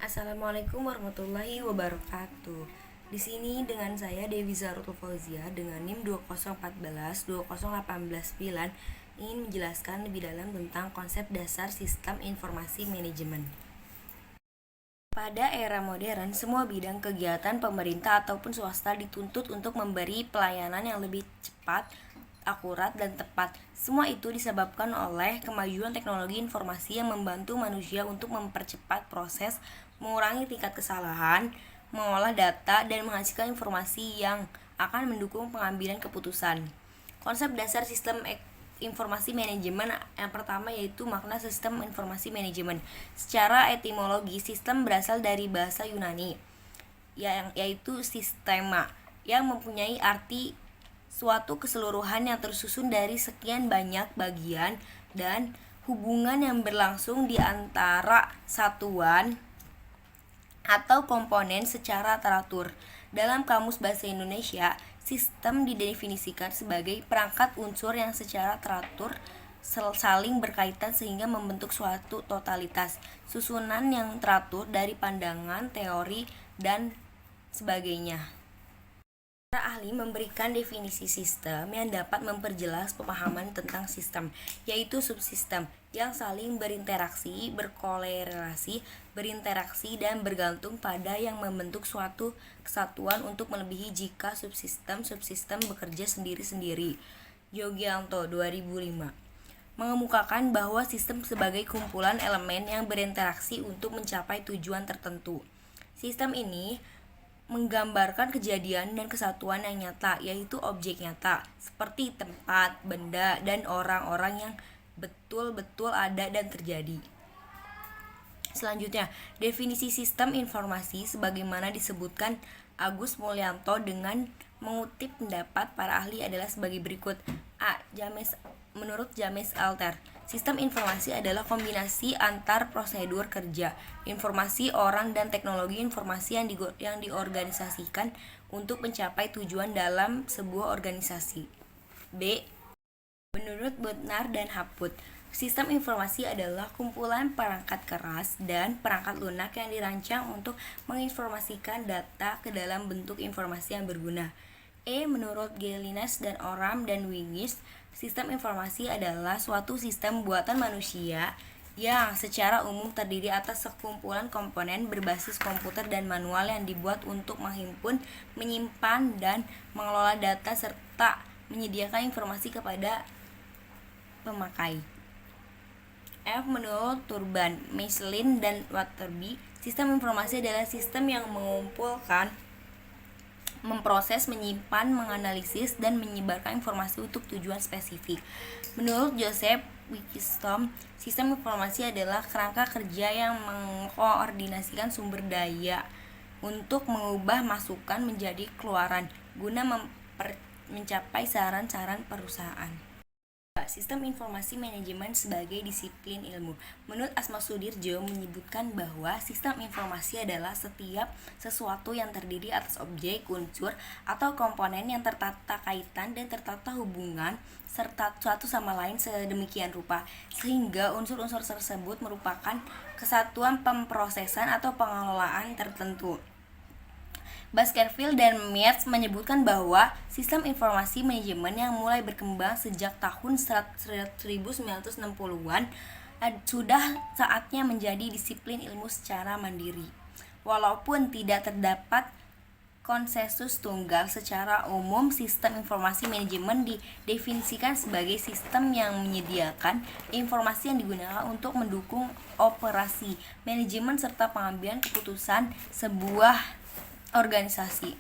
Assalamualaikum warahmatullahi wabarakatuh. Di sini dengan saya Dewi Zahratul Fauzia dengan NIM 201420819 ingin menjelaskan lebih dalam tentang konsep dasar sistem informasi manajemen. Pada era modern, semua bidang kegiatan pemerintah ataupun swasta dituntut untuk memberi pelayanan yang lebih cepat, akurat, dan tepat. Semua itu disebabkan oleh kemajuan teknologi informasi yang membantu manusia untuk mempercepat proses, mengurangi tingkat kesalahan, mengolah data, dan menghasilkan informasi yang akan mendukung pengambilan keputusan. Konsep dasar sistem informasi manajemen yang pertama yaitu makna sistem informasi manajemen. Secara etimologi, sistem berasal dari bahasa Yunani, yaitu sistema, yang mempunyai arti suatu keseluruhan yang tersusun dari sekian banyak bagian dan hubungan yang berlangsung di antara satuan atau komponen secara teratur. Dalam Kamus Bahasa Indonesia, sistem didefinisikan sebagai perangkat unsur yang secara teratur saling berkaitan sehingga membentuk suatu totalitas, susunan yang teratur dari pandangan, teori, dan sebagainya. Para ahli memberikan definisi sistem yang dapat memperjelas pemahaman tentang sistem, yaitu subsistem yang saling berinteraksi, berkorelasi, berinteraksi, dan bergantung pada yang membentuk suatu kesatuan untuk melebihi jika subsistem bekerja sendiri-sendiri. Yogianto 2005 mengemukakan bahwa sistem sebagai kumpulan elemen yang berinteraksi untuk mencapai tujuan tertentu. Sistem ini menggambarkan kejadian dan kesatuan yang nyata, yaitu objek nyata, seperti tempat, benda, dan orang-orang yang betul-betul ada dan terjadi. Selanjutnya, definisi sistem informasi sebagaimana disebutkan Agus Mulyanto dengan mengutip pendapat para ahli adalah sebagai berikut. Menurut James Alter, sistem informasi adalah kombinasi antar prosedur kerja, informasi, orang, dan teknologi informasi yang diorganisasikan untuk mencapai tujuan dalam sebuah organisasi. B. Menurut Butnar dan Haput, sistem informasi adalah kumpulan perangkat keras dan perangkat lunak yang dirancang untuk menginformasikan data ke dalam bentuk informasi yang berguna. Menurut Gelinas dan Oram dan Wingis, sistem informasi adalah suatu sistem buatan manusia yang secara umum terdiri atas sekumpulan komponen berbasis komputer dan manual yang dibuat untuk menghimpun, menyimpan, dan mengelola data serta menyediakan informasi kepada pemakai. Menurut Turban, Michelin, dan Waterby, sistem informasi adalah sistem yang mengumpulkan, memproses, menyimpan, menganalisis, dan menyebarkan informasi untuk tujuan spesifik. Menurut Joseph Wikistom, sistem informasi adalah kerangka kerja yang mengkoordinasikan sumber daya untuk mengubah masukan menjadi keluaran guna mencapai saran-saran perusahaan. Sistem informasi manajemen sebagai disiplin ilmu. Menurut Asma Sudirjo menyebutkan bahwa sistem informasi adalah setiap sesuatu yang terdiri atas objek, unsur, atau komponen yang tertata kaitan dan tertata hubungan serta satu sama lain sedemikian rupa sehingga unsur-unsur tersebut merupakan kesatuan pemrosesan atau pengelolaan tertentu. Baskerville dan Merz menyebutkan bahwa sistem informasi manajemen yang mulai berkembang sejak tahun 1960-an sudah saatnya menjadi disiplin ilmu secara mandiri. Walaupun tidak terdapat konsensus tunggal secara umum, sistem informasi manajemen didefinisikan sebagai sistem yang menyediakan informasi yang digunakan untuk mendukung operasi, manajemen, serta pengambilan keputusan sebuah organisasi.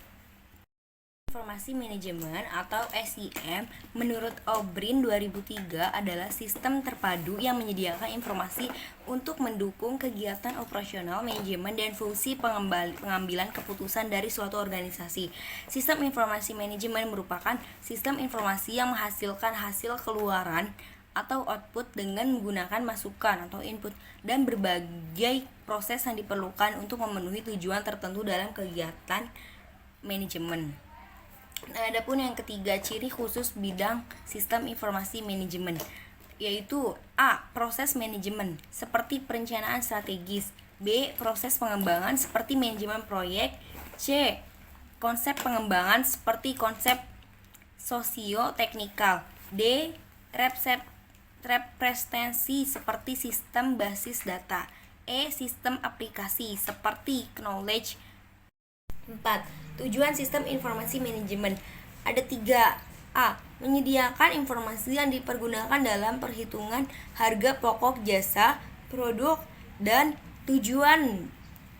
Informasi manajemen atau SIM menurut O'Brien 2003 adalah sistem terpadu yang menyediakan informasi untuk mendukung kegiatan operasional, manajemen, dan fungsi pengambilan keputusan dari suatu organisasi. Sistem informasi manajemen merupakan sistem informasi yang menghasilkan hasil keluaran atau output dengan menggunakan masukan atau input dan berbagai proses yang diperlukan untuk memenuhi tujuan tertentu dalam kegiatan manajemen. Adapun yang ketiga, ciri khusus bidang sistem informasi manajemen yaitu proses manajemen seperti perencanaan strategis, B. Proses pengembangan seperti manajemen proyek. C. Konsep pengembangan seperti konsep sosio-teknikal. D. Representasi seperti sistem basis data. E. Sistem aplikasi seperti knowledge. 4. Tujuan sistem informasi manajemen ada 3. A. Menyediakan informasi yang dipergunakan dalam perhitungan harga pokok jasa, produk, dan tujuan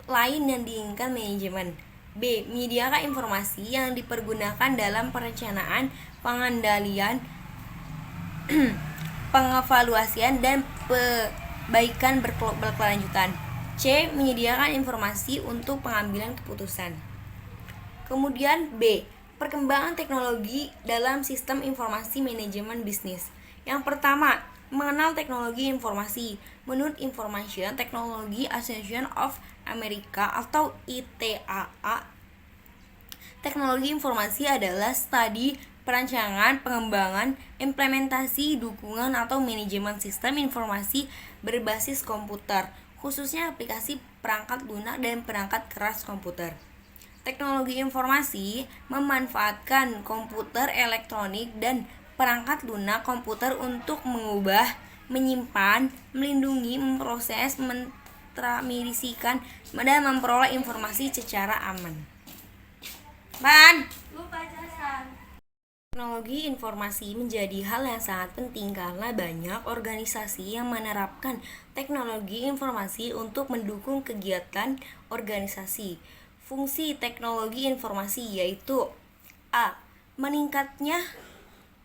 lain yang diinginkan manajemen. B. Menyediakan informasi yang dipergunakan dalam perencanaan, pengendalian, pengevaluasian, dan perbaikan berkelanjutan. C. Menyediakan informasi untuk pengambilan keputusan. Kemudian B. Perkembangan teknologi dalam sistem informasi manajemen bisnis. Yang pertama, mengenal teknologi informasi. Menurut Information Technology Association of America atau ITAA, teknologi informasi adalah studi, perancangan, pengembangan, implementasi, dukungan, atau manajemen sistem informasi berbasis komputer, khususnya aplikasi perangkat lunak dan perangkat keras komputer. Teknologi informasi memanfaatkan komputer elektronik dan perangkat lunak komputer untuk mengubah, menyimpan, melindungi, memproses, mentransmisikan, dan memperoleh informasi secara aman. Teknologi informasi menjadi hal yang sangat penting karena banyak organisasi yang menerapkan teknologi informasi untuk mendukung kegiatan organisasi. Fungsi teknologi informasi yaitu A. Meningkatnya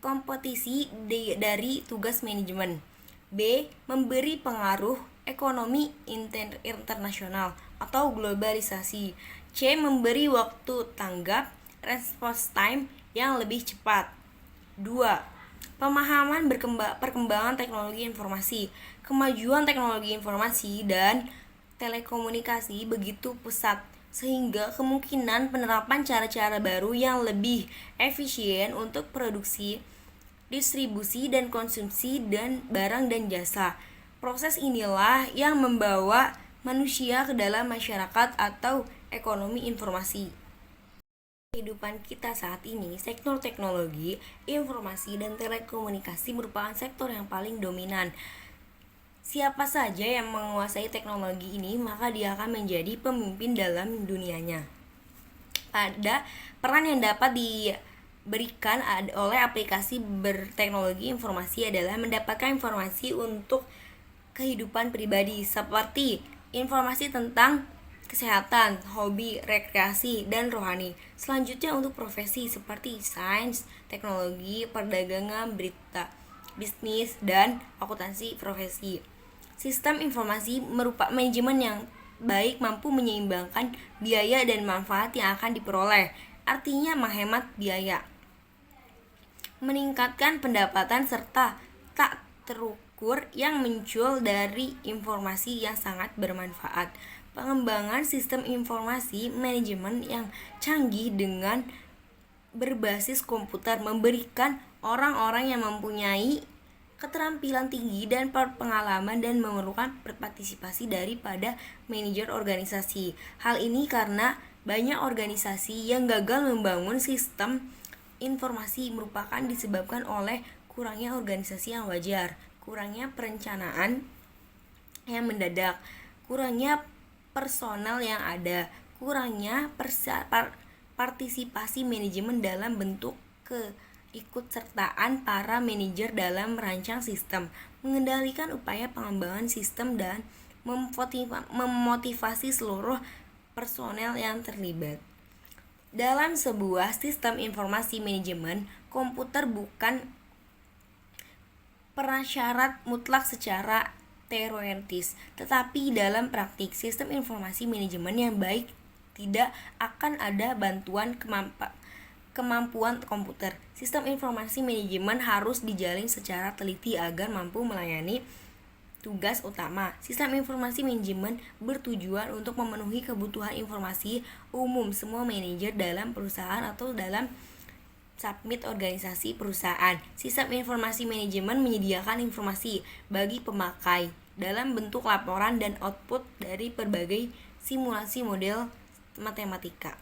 kompetisi dari tugas manajemen. B. Memberi pengaruh ekonomi internasional atau globalisasi. C. Memberi waktu tanggap response time yang lebih cepat. 2. Pemahaman perkembangan teknologi informasi. Kemajuan teknologi informasi dan telekomunikasi begitu pesat sehingga kemungkinan penerapan cara-cara baru yang lebih efisien untuk produksi, distribusi, dan konsumsi dan barang dan jasa. Proses inilah yang membawa manusia ke dalam masyarakat atau ekonomi informasi. Kehidupan kita saat ini, sektor teknologi, informasi, dan telekomunikasi merupakan sektor yang paling dominan. Siapa saja yang menguasai teknologi ini, maka dia akan menjadi pemimpin dalam dunianya. Ada peran yang dapat diberikan oleh aplikasi berteknologi informasi adalah mendapatkan informasi untuk kehidupan pribadi seperti informasi tentang kesehatan, hobi, rekreasi, dan rohani. Selanjutnya untuk profesi seperti sains, teknologi, perdagangan, berita, bisnis, dan akuntansi profesi. Sistem informasi merupakan manajemen yang baik mampu menyeimbangkan biaya dan manfaat yang akan diperoleh. Artinya menghemat biaya, meningkatkan pendapatan, serta tak terukur yang muncul dari informasi yang sangat bermanfaat. Pengembangan sistem informasi manajemen yang canggih dengan berbasis komputer memberikan orang-orang yang mempunyai keterampilan tinggi dan pengalaman dan memerlukan partisipasi daripada manajer organisasi. Hal ini karena banyak organisasi yang gagal membangun sistem informasi merupakan disebabkan oleh kurangnya organisasi yang wajar, kurangnya perencanaan yang mendadak, kurangnya personal yang ada, kurangnya partisipasi manajemen dalam bentuk keikutsertaan para manajer dalam merancang sistem, mengendalikan upaya pengembangan sistem, dan memotivasi seluruh personel yang terlibat. Dalam sebuah sistem informasi manajemen, komputer bukan prasyarat mutlak secara teoretis, tetapi dalam praktik sistem informasi manajemen yang baik tidak akan ada bantuan kemampuan komputer. Sistem informasi manajemen harus dijalin secara teliti agar mampu melayani tugas utama. Sistem informasi manajemen bertujuan untuk memenuhi kebutuhan informasi umum semua manajer dalam perusahaan atau dalam submit organisasi perusahaan. Sistem informasi manajemen menyediakan informasi bagi pemakai dalam bentuk laporan dan output dari berbagai simulasi model matematika.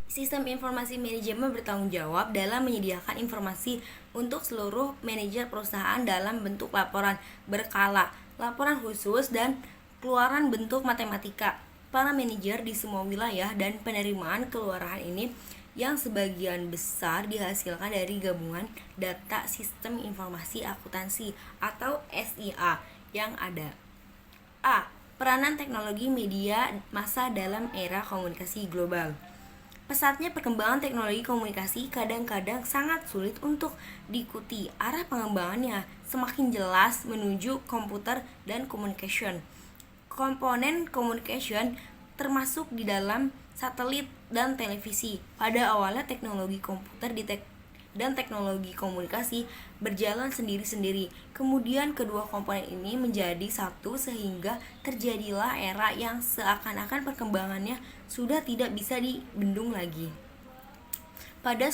Sistem informasi manajemen bertanggung jawab dalam menyediakan informasi untuk seluruh manajer perusahaan dalam bentuk laporan berkala, laporan khusus, dan keluaran bentuk matematika. Para manajer di semua wilayah dan penerimaan kelurahan ini yang sebagian besar dihasilkan dari gabungan data sistem informasi akuntansi atau SIA yang ada. A. Peranan teknologi media massa dalam era komunikasi global. Pesatnya perkembangan teknologi komunikasi kadang-kadang sangat sulit untuk diikuti. Arah pengembangannya semakin jelas menuju komputer dan communication. Komponen communication termasuk di dalam satelit dan televisi. Pada awalnya teknologi komputer dan teknologi komunikasi berjalan sendiri-sendiri. Kemudian kedua komponen ini menjadi satu sehingga terjadilah era yang seakan-akan perkembangannya sudah tidak bisa dibendung lagi. Pada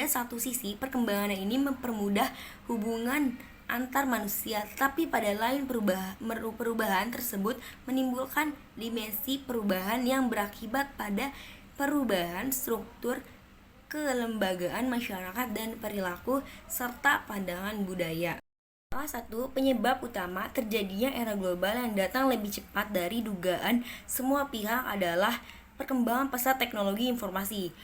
satu sisi, perkembangan ini mempermudah hubungan antar manusia, tetapi pada lain perubahan tersebut menimbulkan dimensi perubahan yang berakibat pada perubahan struktur kelembagaan masyarakat dan perilaku serta pandangan budaya. Salah satu penyebab utama terjadinya era global yang datang lebih cepat dari dugaan semua pihak adalah perkembangan pesat teknologi informasi.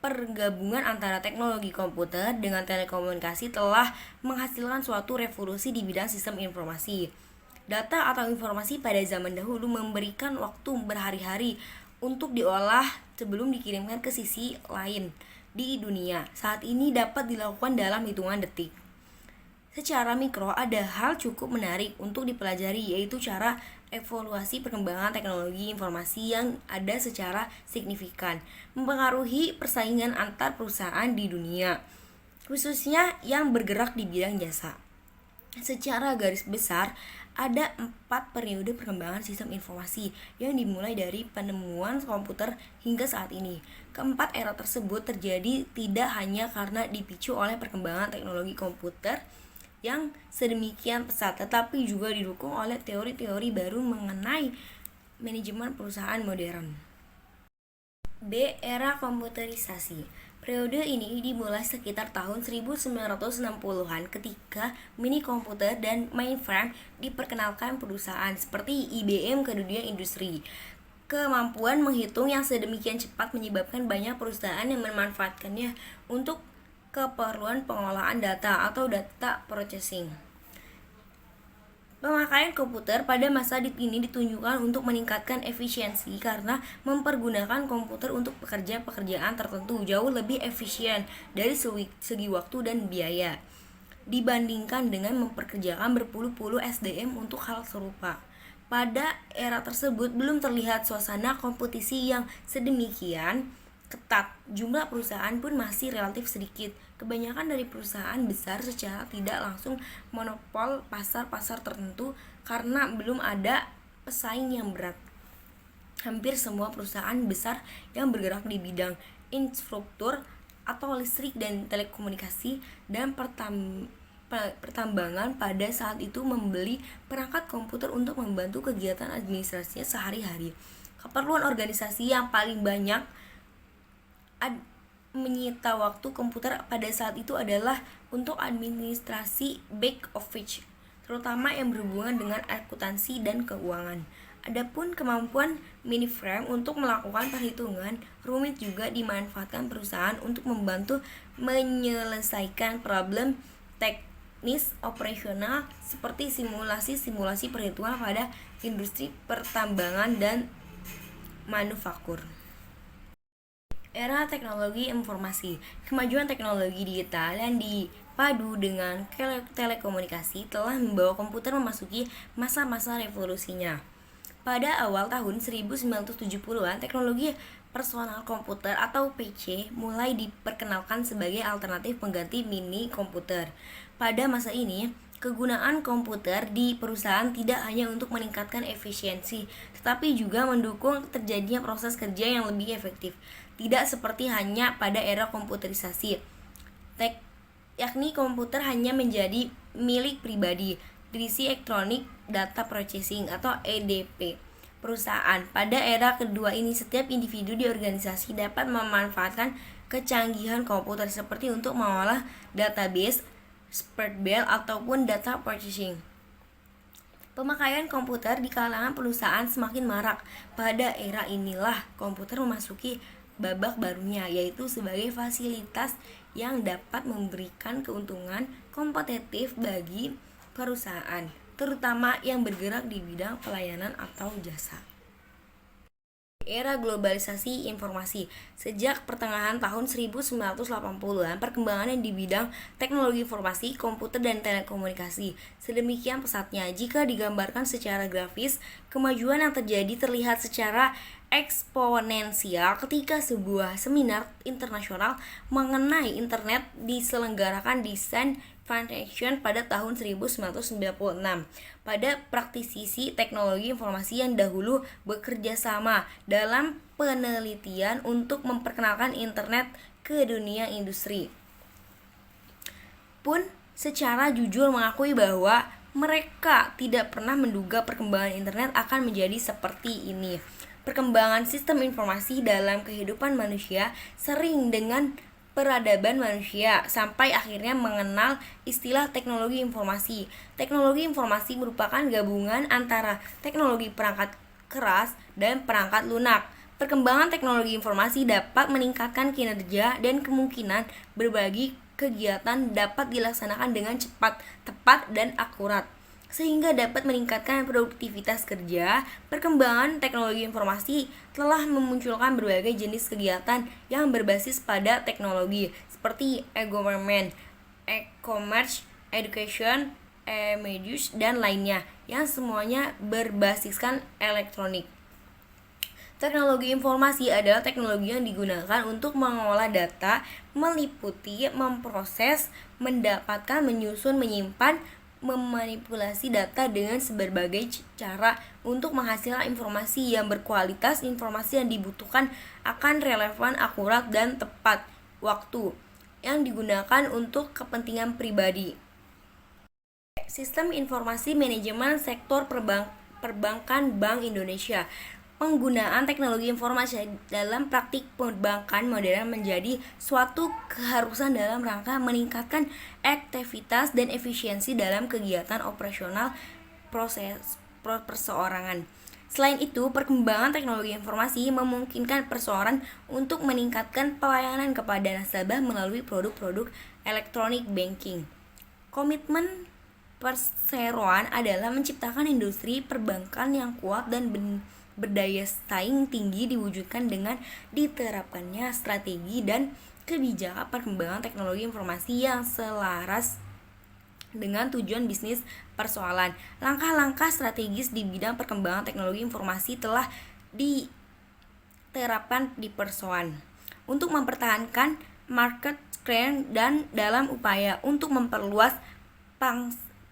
Pergabungan antara teknologi komputer dengan telekomunikasi telah menghasilkan suatu revolusi di bidang sistem informasi. Data atau informasi pada zaman dahulu memberikan waktu berhari-hari untuk diolah sebelum dikirimkan ke sisi lain di dunia. Saat ini dapat dilakukan dalam hitungan detik. Secara mikro, ada hal cukup menarik untuk dipelajari, yaitu cara evaluasi perkembangan teknologi informasi yang ada secara signifikan mempengaruhi persaingan antar perusahaan di dunia, khususnya yang bergerak di bidang jasa. Secara garis besar, ada 4 periode perkembangan sistem informasi yang dimulai dari penemuan komputer hingga saat ini. Keempat era tersebut terjadi tidak hanya karena dipicu oleh perkembangan teknologi komputer yang sedemikian pesat, tetapi juga didukung oleh teori-teori baru mengenai manajemen perusahaan modern. B. Era komputerisasi. Periode ini dimulai sekitar tahun 1960-an ketika mini komputer dan mainframe diperkenalkan perusahaan seperti IBM ke dunia industri. Kemampuan menghitung yang sedemikian cepat menyebabkan banyak perusahaan yang memanfaatkannya untuk keperluan pengolahan data atau data processing. Pemakaian komputer pada masa ini ditunjukkan untuk meningkatkan efisiensi karena mempergunakan komputer untuk pekerjaan tertentu jauh lebih efisien dari segi waktu dan biaya dibandingkan dengan memperkerjakan berpuluh-puluh SDM untuk hal serupa. Pada era tersebut belum terlihat suasana kompetisi yang sedemikian ketat. Jumlah perusahaan pun masih relatif sedikit. Kebanyakan dari perusahaan besar secara tidak langsung monopol pasar-pasar tertentu karena belum ada pesaing yang berat. Hampir semua perusahaan besar yang bergerak di bidang infrastruktur atau listrik dan telekomunikasi dan pertambangan pada saat itu membeli perangkat komputer untuk membantu kegiatan administrasinya sehari-hari. Keperluan organisasi yang paling banyak menyita waktu komputer pada saat itu adalah untuk administrasi back office, terutama yang berhubungan dengan akuntansi dan keuangan. Adapun kemampuan mainframe untuk melakukan perhitungan rumit juga dimanfaatkan perusahaan untuk membantu menyelesaikan problem teknis operasional seperti simulasi perhitungan pada industri pertambangan dan manufaktur. Era teknologi informasi. Kemajuan teknologi digital yang dipadu dengan telekomunikasi telah membawa komputer memasuki masa-masa revolusinya. Pada awal tahun 1970-an, teknologi personal komputer atau PC mulai diperkenalkan sebagai alternatif pengganti mini komputer. Pada masa ini, kegunaan komputer di perusahaan tidak hanya untuk meningkatkan efisiensi, tetapi juga mendukung terjadinya proses kerja yang lebih efektif. Tidak seperti hanya pada era komputerisasi, yakni komputer hanya menjadi milik pribadi. Divizi Electronic Data Processing atau EDP perusahaan. Pada era kedua ini, setiap individu di organisasi dapat memanfaatkan kecanggihan komputer seperti untuk mengolah database, spreadsheet, ataupun data processing. Pemakaian komputer di kalangan perusahaan semakin marak. Pada era inilah komputer memasuki babak barunya, yaitu sebagai fasilitas yang dapat memberikan keuntungan kompetitif bagi perusahaan, terutama yang bergerak di bidang pelayanan atau jasa. Era globalisasi informasi. Sejak pertengahan tahun 1980-an, perkembangan di bidang teknologi informasi, komputer, dan telekomunikasi sedemikian pesatnya. Jika digambarkan secara grafis, kemajuan yang terjadi terlihat secara eksponensial ketika sebuah seminar internasional mengenai internet diselenggarakan di San Foundation pada tahun 1996. Pada praktisi teknologi informasi yang dahulu bekerja sama dalam penelitian untuk memperkenalkan internet ke dunia industri, pun secara jujur mengakui bahwa mereka tidak pernah menduga perkembangan internet akan menjadi seperti ini. Perkembangan sistem informasi dalam kehidupan manusia sering dengan peradaban manusia sampai akhirnya mengenal istilah teknologi informasi. Teknologi informasi merupakan gabungan antara teknologi perangkat keras dan perangkat lunak. Perkembangan teknologi informasi dapat meningkatkan kinerja dan kemungkinan berbagi kegiatan dapat dilaksanakan dengan cepat, tepat, dan akurat, sehingga dapat meningkatkan produktivitas kerja. Perkembangan teknologi informasi telah memunculkan berbagai jenis kegiatan yang berbasis pada teknologi, seperti e-government, e-commerce, education, e-medius, dan lainnya, yang semuanya berbasiskan elektronik. Teknologi informasi adalah teknologi yang digunakan untuk mengolah data, meliputi, memproses, mendapatkan, menyusun, menyimpan, memanipulasi data dengan berbagai cara untuk menghasilkan informasi yang berkualitas. Informasi yang dibutuhkan akan relevan, akurat, dan tepat waktu, yang digunakan untuk kepentingan pribadi. Sistem Informasi Manajemen Sektor Perbankan Bank Indonesia. Penggunaan teknologi informasi dalam praktik perbankan modern menjadi suatu keharusan dalam rangka meningkatkan aktivitas dan efisiensi dalam kegiatan operasional proses perseorangan. Selain itu, perkembangan teknologi informasi memungkinkan perseorangan untuk meningkatkan pelayanan kepada nasabah melalui produk-produk elektronik banking. Komitmen perseroan adalah menciptakan industri perbankan yang kuat dan berdaya saing tinggi, diwujudkan dengan diterapkannya strategi dan kebijakan perkembangan teknologi informasi yang selaras dengan tujuan bisnis persoalan. Langkah-langkah strategis di bidang perkembangan teknologi informasi telah diterapkan di persoalan untuk mempertahankan market share dan dalam upaya untuk memperluas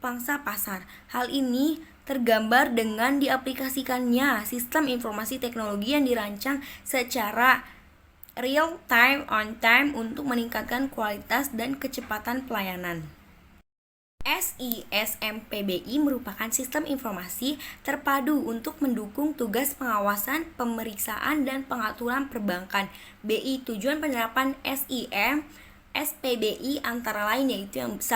pangsa pasar. Hal ini tergambar dengan diaplikasikannya sistem informasi teknologi yang dirancang secara real time on time untuk meningkatkan kualitas dan kecepatan pelayanan. SISMPBI merupakan sistem informasi terpadu untuk mendukung tugas pengawasan, pemeriksaan, dan pengaturan perbankan BI. Tujuan penerapan SPBI antara lain yaitu yang 1.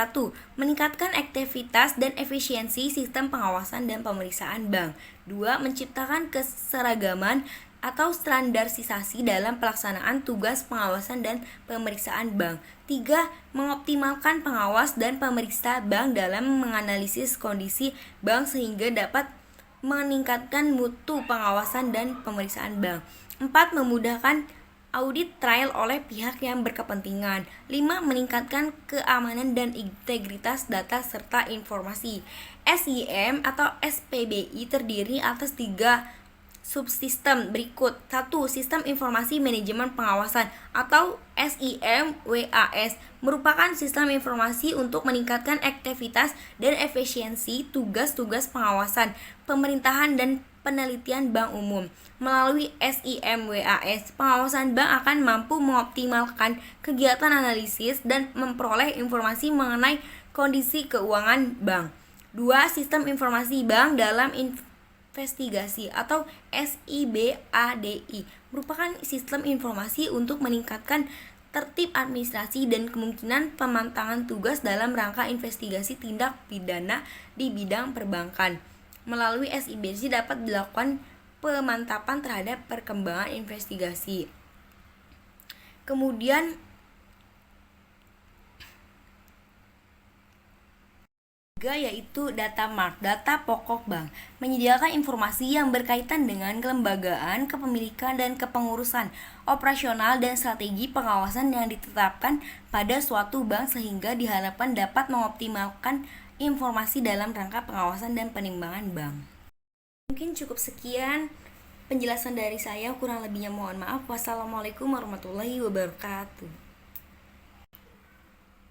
Meningkatkan aktivitas dan efisiensi sistem pengawasan dan pemeriksaan bank. 2. Menciptakan keseragaman atau standarisasi dalam pelaksanaan tugas pengawasan dan pemeriksaan bank. 3. Mengoptimalkan pengawas dan pemeriksa bank dalam menganalisis kondisi bank sehingga dapat meningkatkan mutu pengawasan dan pemeriksaan bank. 4. Memudahkan audit trial oleh pihak yang berkepentingan. 5. Meningkatkan keamanan dan integritas data serta informasi. SIM atau SPBI terdiri atas 3 subsistem berikut. 1. Sistem Informasi Manajemen Pengawasan atau SIMWAS merupakan sistem informasi untuk meningkatkan aktivitas dan efisiensi tugas-tugas pengawasan, pemerintahan, dan penelitian bank umum. Melalui SIMWAS, pengawasan bank akan mampu mengoptimalkan kegiatan analisis dan memperoleh informasi mengenai kondisi keuangan bank. 2. Sistem informasi bank dalam investigasi atau SIBADI merupakan sistem informasi untuk meningkatkan tertib administrasi dan kemungkinan pemantapan tugas dalam rangka investigasi tindak pidana di bidang perbankan. Melalui SIBADI dapat dilakukan pemantapan terhadap perkembangan investigasi. Kemudian yaitu data mart, data pokok bank, menyediakan informasi yang berkaitan dengan kelembagaan, kepemilikan, dan kepengurusan operasional dan strategi pengawasan yang ditetapkan pada suatu bank sehingga diharapkan dapat mengoptimalkan informasi dalam rangka pengawasan dan penimbangan bank. Mungkin cukup sekian penjelasan dari saya, kurang lebihnya mohon maaf. Wassalamualaikum warahmatullahi wabarakatuh.